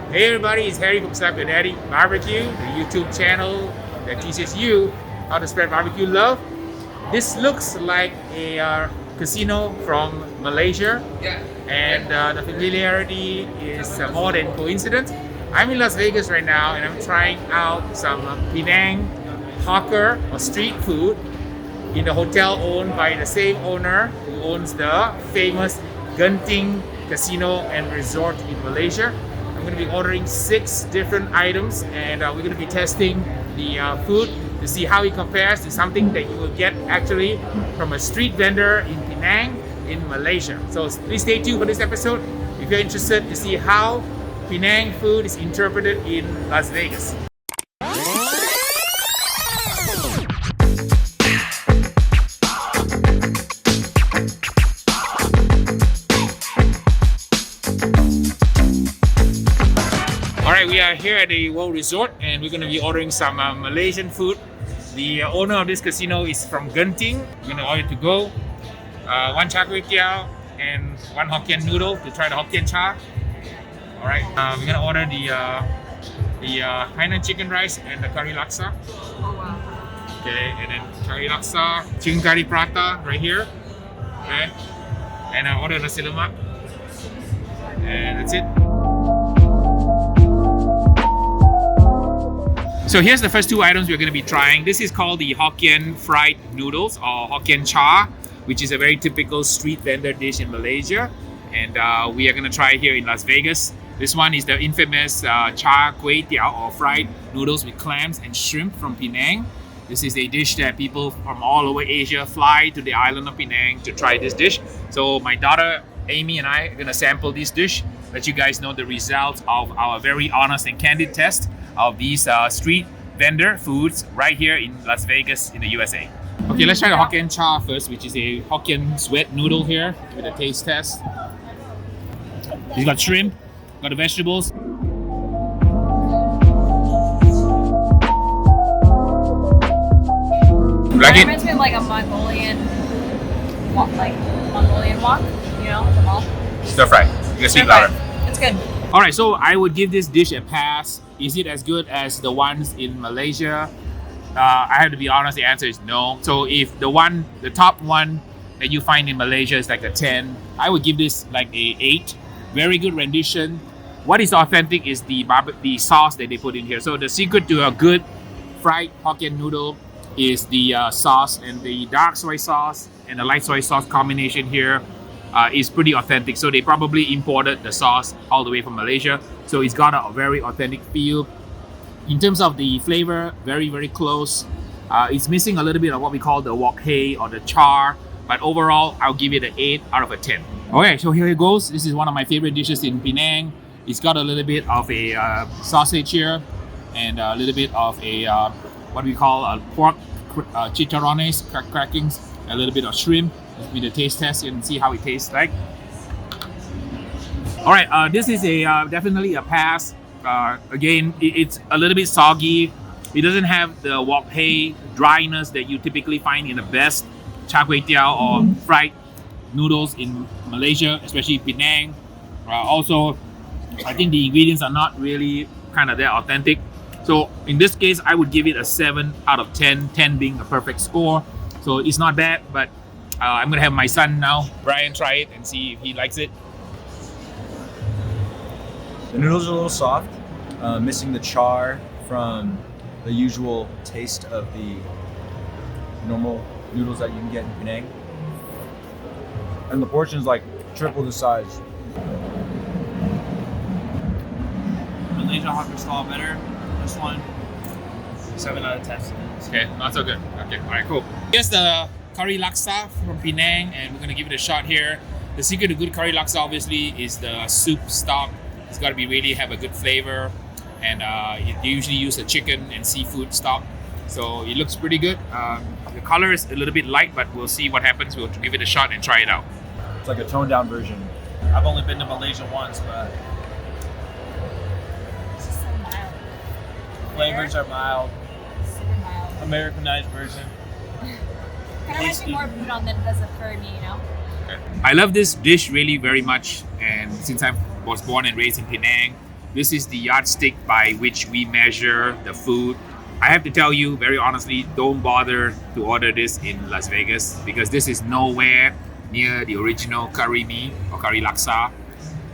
Hey everybody, it's Harry from Cutthroat Kitchen BBQ, the YouTube channel that teaches you how to spread barbecue love. This looks like a casino from Malaysia, and the familiarity is more than coincidence. I'm in Las Vegas right now, and I'm trying out some Penang hawker or street food in the hotel owned by the same owner who owns the famous Genting Casino and Resort in Malaysia. I'm going to be ordering 6 different items, and we're going to be testing the food to see how it compares to something that you will get actually from a street vendor in Penang in Malaysia. So please stay tuned for this episode if you're interested to see how Penang food is interpreted in Las Vegas. Alright, we are here at the World Resort and we're going to be ordering some Malaysian food. The owner of this casino is from Genting. We're going to order to go. 1 char kway teow and 1 Hokkien noodle to try the Hokkien cha. Alright, we're going to order the Hainan chicken rice and the curry laksa. Oh wow. Okay, and then curry laksa, chicken curry prata right here. Okay, and I order nasi lemak. And that's it. So here's the first 2 items we're going to be trying. This is called the Hokkien fried noodles or Hokkien cha, which is a very typical street vendor dish in Malaysia. And we are going to try here in Las Vegas. This one is the infamous char kway teow or fried noodles with clams and shrimp from Penang. This is a dish that people from all over Asia fly to the island of Penang to try this dish. So my daughter Amy and I are going to sample this dish, let you guys know the results of our very honest and candid test of these street vendor foods right here in Las Vegas in the USA. Okay, let's try the Hokkien cha first, which is a Hokkien sweat noodle here with a taste test. It's got shrimp, got the vegetables. Like it? Reminds me of like a Mongolian wok, you know, the mall. Stir fry. You can speak louder. It's good. Alright, so I would give this dish a pass. Is it as good as the ones in Malaysia? I have to be honest, the answer is no. So if the top one that you find in Malaysia is like a 10, I would give this like a 8. Very good rendition. What is authentic is the sauce that they put in here. So the secret to a good fried Hokkien noodle is the sauce, and the dark soy sauce and the light soy sauce combination here is pretty authentic. So they probably imported the sauce all the way from Malaysia. So it's got a very authentic feel. In terms of the flavor, very, very close. It's missing a little bit of what we call the wok hei or the char. But overall, I'll give it an 8 out of a 10. Okay, so here it goes. This is one of my favorite dishes in Penang. It's got a little bit of a sausage here and a little bit of a what we call pork chicharrones, crackings, a little bit of shrimp. Let's do the taste test and see how it tastes like. All right, this is definitely a pass. Again, it's a little bit soggy. It doesn't have the wok hei dryness that you typically find in the best char kway teow or fried noodles in Malaysia, especially Penang. Also, I think the ingredients are not really kind of that authentic. So in this case, I would give it a 7 out of 10, 10 being a perfect score. So it's not bad, but I'm gonna have my son now, Brian, try it and see if he likes it. The noodles are a little soft, missing the char from the usual taste of the normal noodles that you can get in Penang. And the portion's like triple the size. Malaysia hawker style better. This one, 7 out of 10. Okay, not so good. Okay, all right, cool. Here's the curry laksa from Penang, and we're gonna give it a shot here. The secret to good curry laksa obviously is the soup stock. It's got to be really have a good flavor, and you usually use a chicken and seafood stock, so it looks pretty good. The color is a little bit light, but we'll see what happens. We'll give it a shot and try it out. It's like a toned down version. I've only been to Malaysia once, but It's just so mild. flavors are mild. Super mild. Americanized version. Kind of reminds me more of udon than it does of curry, you know? I love this dish really very much, and since I was born and raised in Penang, This is the yardstick by which we measure the food. I have to tell you very honestly, don't bother to order this in Las Vegas because this is nowhere near the original curry mee or curry laksa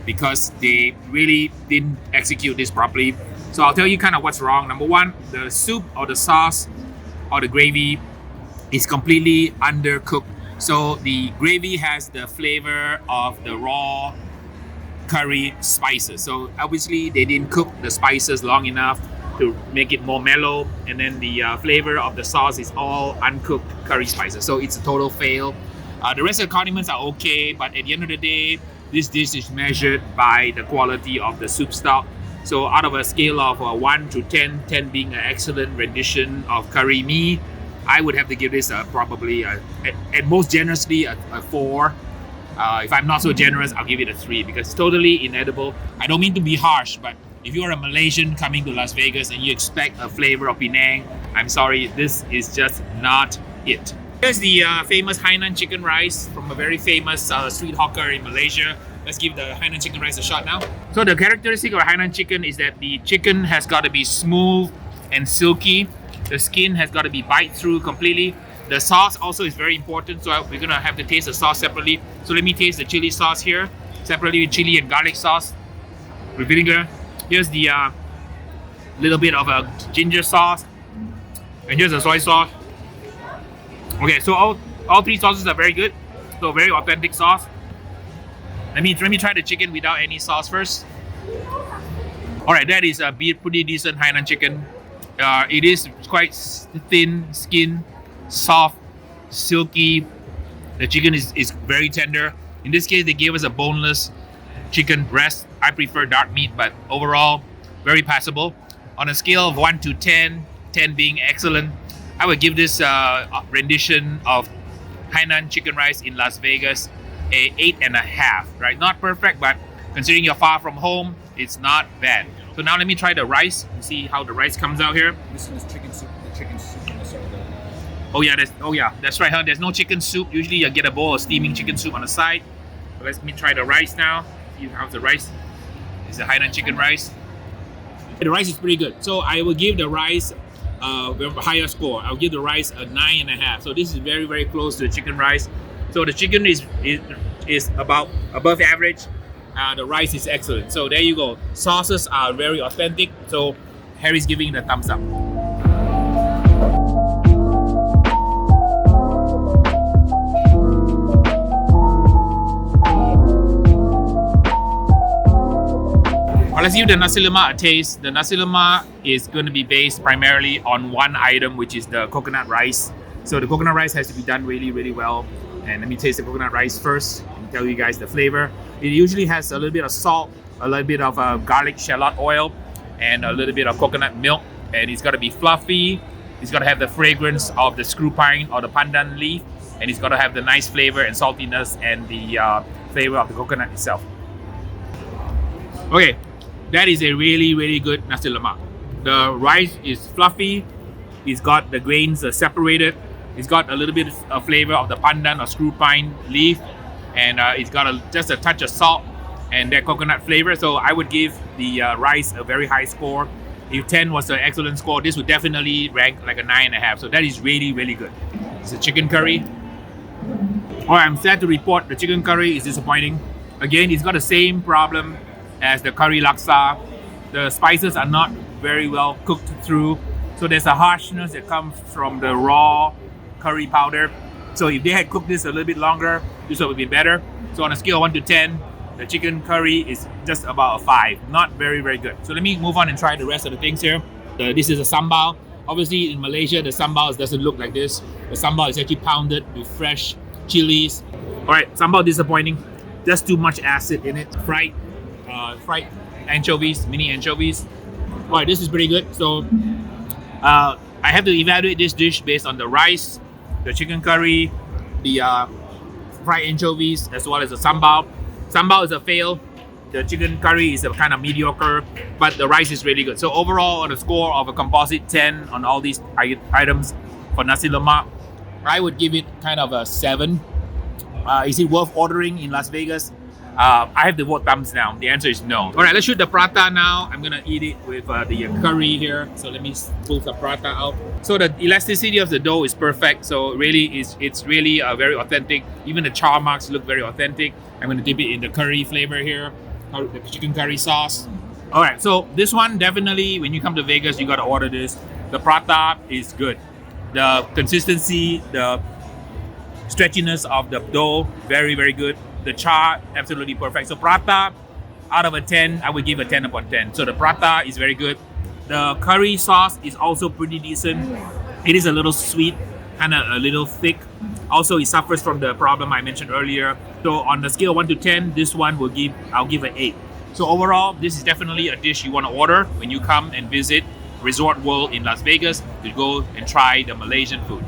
because they really didn't execute this properly. So I'll tell you kind of what's wrong. Number one, the soup or the sauce or the gravy is completely undercooked. So the gravy has the flavor of the raw curry spices. So obviously they didn't cook the spices long enough to make it more mellow, and then the flavor of the sauce is all uncooked curry spices. So it's a total fail. The rest of the condiments are okay, but at the end of the day, this dish is measured by the quality of the soup stock. So out of a scale of 1 to 10, 10 being an excellent rendition of curry mee, I would have to give this probably, at most generously, a 4. If I'm not so generous, I'll give it a 3 because it's totally inedible. I don't mean to be harsh, but if you're a Malaysian coming to Las Vegas and you expect a flavor of Penang, I'm sorry, this is just not it. Here's the famous Hainan chicken rice from a very famous street hawker in Malaysia. Let's give the Hainan chicken rice a shot now. So the characteristic of Hainan chicken is that the chicken has got to be smooth and silky. The skin has got to be bite through completely. The sauce also is very important, so we're gonna have to taste the sauce separately. So let me taste the chili sauce here, separately with chili and garlic sauce with vinegar. Here's the little bit of a ginger sauce, and here's the soy sauce. Okay, so all three sauces are very good. So very authentic sauce. Let me try the chicken without any sauce first. All right, that is a pretty decent Hainan chicken. It is quite thin skin, soft, silky. The chicken is very tender. In this case, they gave us a boneless chicken breast. I prefer dark meat, but overall, very passable. On a scale of 1 to 10, 10 being excellent, I would give this rendition of Hainan chicken rice in Las Vegas a 8.5, right? Not perfect, but considering you're far from home, it's not bad. So now let me try the rice and see how the rice comes out here. This is chicken soup. The chicken soup on the side. Oh yeah, that's right, huh? There's no chicken soup. Usually you get a bowl of steaming chicken soup on the side. So let me try the rice now. See how's the rice. It's the Hainan chicken rice. The rice is pretty good. So I will give the rice a higher score. I'll give the rice a 9.5. So this is very, very close to the chicken rice. So the chicken is about above average. The rice is excellent. So there you go. Sauces are very authentic. So Harry's giving the thumbs up. Let's give the nasi lemak a taste. The nasi lemak is going to be based primarily on one item, which is the coconut rice. So the coconut rice has to be done really, really well. And let me taste the coconut rice first and tell you guys the flavor. It usually has a little bit of salt, a little bit of garlic shallot oil, and a little bit of coconut milk. And it's got to be fluffy. It's got to have the fragrance of the screw pine or the pandan leaf. And it's got to have the nice flavor and saltiness and the flavor of the coconut itself. Okay. That is a really, really good nasi lemak. The rice is fluffy. It's got the grains separated. It's got a little bit of flavor of the pandan or screw pine leaf. And it's got just a touch of salt and that coconut flavor. So I would give the rice a very high score. If 10 was an excellent score, this would definitely rank like a 9.5. So that is really, really good. It's a chicken curry. Alright, I'm sad to report the chicken curry is disappointing. Again, it's got the same problem as the curry laksa. The spices are not very well cooked through. So there's a harshness that comes from the raw curry powder. So if they had cooked this a little bit longer, this would be better. So on a scale of 1 to 10, the chicken curry is just about a 5. Not very, very good. So let me move on and try the rest of the things here. This is a sambal. Obviously in Malaysia, the sambal doesn't look like this. The sambal is actually pounded with fresh chilies. Alright, sambal disappointing. Just too much acid in it. Fried anchovies, mini anchovies. Alright, this is pretty good. So I have to evaluate this dish based on the rice, the chicken curry, the fried anchovies, as well as the sambal. Sambal is a fail. The chicken curry is a kind of mediocre, but the rice is really good. So overall, on a score of a composite 10 on all these items for nasi lemak, I would give it kind of a 7. Is it worth ordering in Las Vegas? I have to vote thumbs down. The answer is no. All right, let's shoot the prata now. I'm gonna eat it with the curry here. So let me pull some prata out. So the elasticity of the dough is perfect. So really, it's really very authentic. Even the char marks look very authentic. I'm gonna dip it in the curry flavor here, the chicken curry sauce. All right, so this one definitely, when you come to Vegas, you gotta order this. The prata is good. The consistency, the stretchiness of the dough, very, very good. The char, absolutely perfect. So prata, out of a 10, I would give a 10 upon 10. So the prata is very good. The curry sauce is also pretty decent. It is a little sweet, kind of a little thick. Also, it suffers from the problem I mentioned earlier. So on the scale of 1 to 10, this one I'll give an 8. So overall, this is definitely a dish you want to order when you come and visit Resort World in Las Vegas to go and try the Malaysian food.